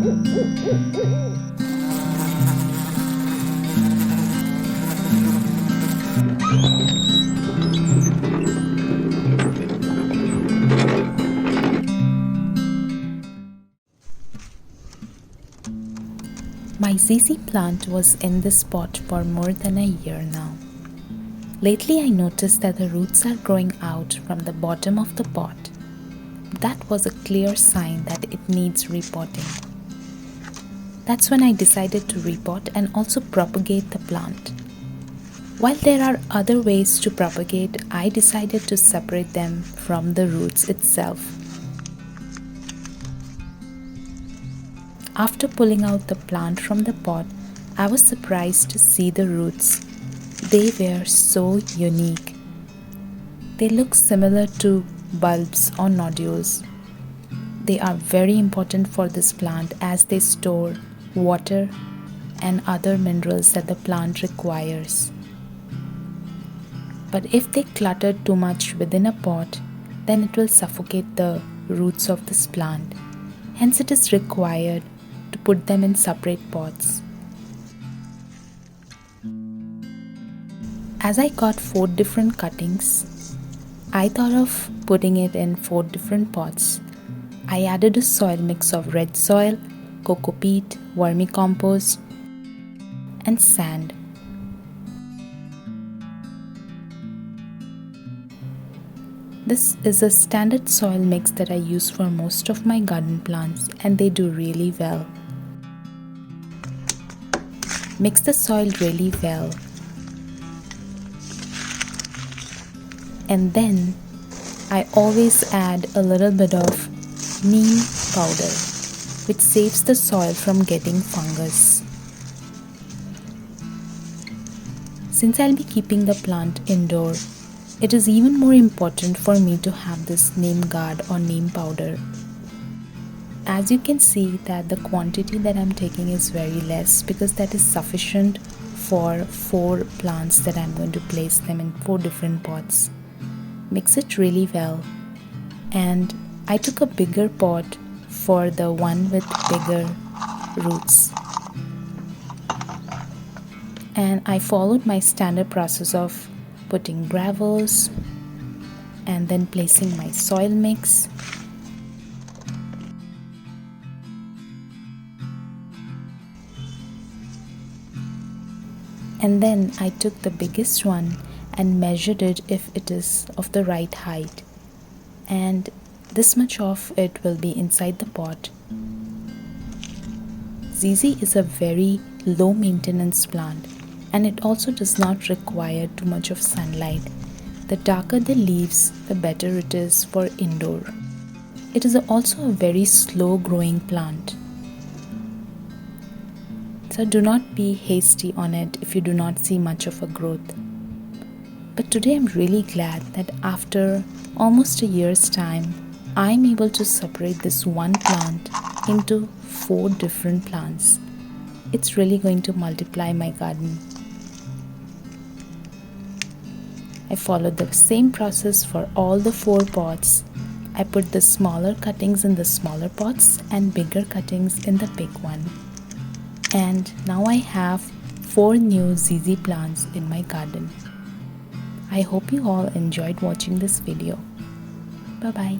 My ZZ plant was in this pot for more than a year now. Lately I noticed that the roots are growing out from the bottom of the pot. That was a clear sign that it needs repotting. That's when I decided to repot and also propagate the plant. While there are other ways to propagate, I decided to separate them from the roots itself. After pulling out the plant from the pot, I was surprised to see the roots. They were so unique. They look similar to bulbs or nodules. They are very important for this plant as they store water and other minerals that the plant requires. But if they clutter too much within a pot, then it will suffocate the roots of this plant. Hence it is required to put them in separate pots. As I got 4 different cuttings, I thought of putting it in 4 different pots. I added a soil mix of red soil, coco peat, vermicompost, and sand. This is a standard soil mix that I use for most of my garden plants, and they do really well. Mix the soil really well, and then I always add a little bit of neem powder, which saves the soil from getting fungus. Since I'll be keeping the plant indoor, it is even more important for me to have this neem guard or neem powder. As you can see that the quantity that I'm taking is very less because that is sufficient for 4 plants that I'm going to place them in 4 different pots. Mix it really well, and I took a bigger pot for the one with bigger roots. And I followed my standard process of putting gravels and then placing my soil mix. And then I took the biggest one and measured it if it is of the right height. And this much of it will be inside the pot. ZZ is a very low maintenance plant, and it also does not require too much of sunlight. The darker the leaves, the better it is for indoor. It is also a very slow growing plant. So do not be hasty on it if you do not see much of a growth. But today I'm really glad that after almost a year's time, I'm able to separate this one plant into 4 different plants. It's really going to multiply my garden. I followed the same process for all the 4 pots. I put the smaller cuttings in the smaller pots and bigger cuttings in the big one. And now I have 4 new ZZ plants in my garden. I hope you all enjoyed watching this video. Bye-bye.